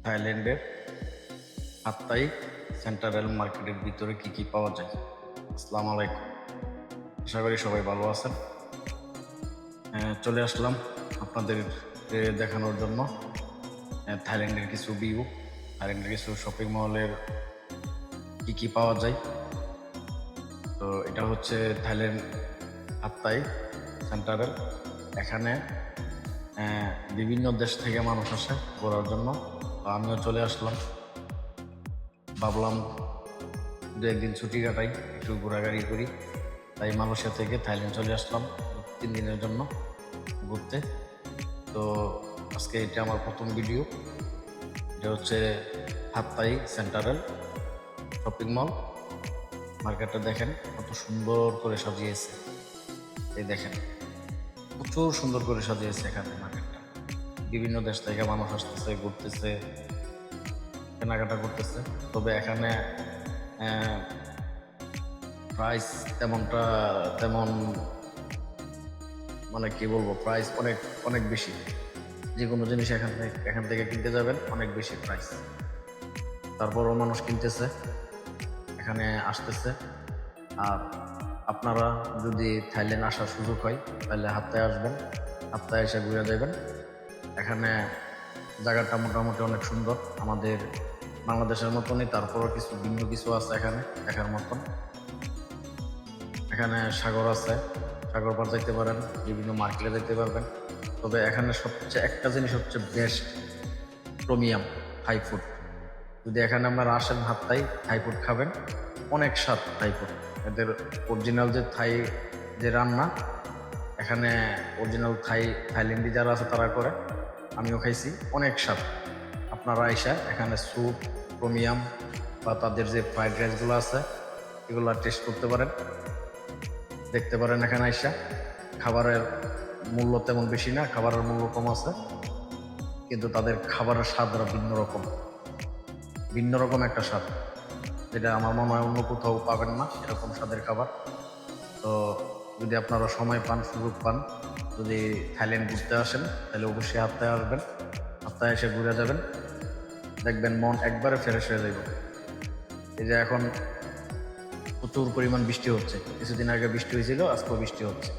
থাইল্যান্ডের পাত্তাই সেন্ট্রাল মার্কেটের ভিতরে কি কি পাওয়া যায়। আসসালামু আলাইকুম, আশা করি সবাই ভালো আছেন। চলে আসলাম আপনাদের দেখানোর জন্য থাইল্যান্ডের কিছু ভিউ, থাইল্যান্ডের কিছু শপিং মলের কি কি পাওয়া যায়। তো এটা হচ্ছে থাইল্যান্ড পাত্তাই সেন্ট্রাল। এখানে বিভিন্ন দেশ থেকে মানুষ আসে ঘোরার জন্য। তো আমিও চলে আসলাম, ভাবলাম দু একদিন ছুটি কাটাই, একটু ঘোরাঘুরি করি। তাই মালয়েশিয়া থেকে থাইল্যান্ড চলে আসলাম 3 দিনের জন্য ঘুরতে। তো আজকে এটা আমার প্রথম ভিডিও। এটা হচ্ছে পাত্তাই সেন্ট্রাল শপিং মল। মার্কেটটা দেখেন কত সুন্দর করে সাজিয়েছে, এই দেখেন প্রচুর সুন্দর করে সাজিয়েছে এখানে মার্কেটটা। বিভিন্ন দেশ থেকে মানুষ আসতেছে, ঘুরতেছে, কেনাকাটা করতেছে। তবে এখানে প্রাইস তেমন মানে কি বলবো, প্রাইস অনেক অনেক বেশি। যে কোনো জিনিস এখান থেকে কিনতে যাবেন অনেক বেশি প্রাইস। তারপরও মানুষ কিনতেছে, এখানে আসতেছে। আর আপনারা যদি থাইল্যান্ড আসার সুযোগ হয় তাহলে হাপ্তায় আসবেন, হাপ্তায় এসে ঘুরে যাবেন। এখানে জায়গাটা মোটামুটি অনেক সুন্দর, আমাদের বাংলাদেশের মতনই, তারপরও ভিন্ন কিছু আছে এখানে দেখার মতন। এখানে সাগর আছে, সাগর পার যাইতে পারেন, বিভিন্ন মার্কেটে যেতে পারবেন। তবে এখানে একটা জিনিস হচ্ছে বেস্ট, প্রিমিয়াম থাই ফুড। যদি এখানে আপনারা আসেন হাপ্তায়, থাই ফুড খাবেন, অনেক স্বাদ থাই ফুড। এদের অরিজিনাল যে থাই যে রান্না, এখানে অরিজিনাল থাইল্যান্ডি যারা আছে তারা করে, আমিও খাইছি, অনেক স্বাদ। আপনারা আইসা এখানে স্যুপ, প্রিমিয়াম বা তাদের যে ফ্রাইড রাইসগুলো আছে এগুলো টেস্ট করতে পারেন, দেখতে পারেন। এখানে আইসা খাবারের মূল্য তেমন বেশি না, খাবারের মূল্য কম আছে, কিন্তু তাদের খাবারের স্বাদটা ভিন্ন রকম একটা স্বাদ, যেটা আমার মনে হয় অন্য কোথাও পাবেন না এরকম স্বাদের খাবার। তো যদি আপনারা সময় পান, সুযোগ পান, যদি থাইল্যান্ড ঘুরতে আসেন তাহলে অবশ্যই হাপ্তায় আসবেন, হাপ্তায় এসে ঘুরে যাবেন, দেখবেন মন একবারে ফ্রেশ হয়ে যাবে। এই যে এখন প্রচুর পরিমাণ বৃষ্টি হচ্ছে, কিছুদিন আগে বৃষ্টি হয়েছিল, আজকেও বৃষ্টি হচ্ছে।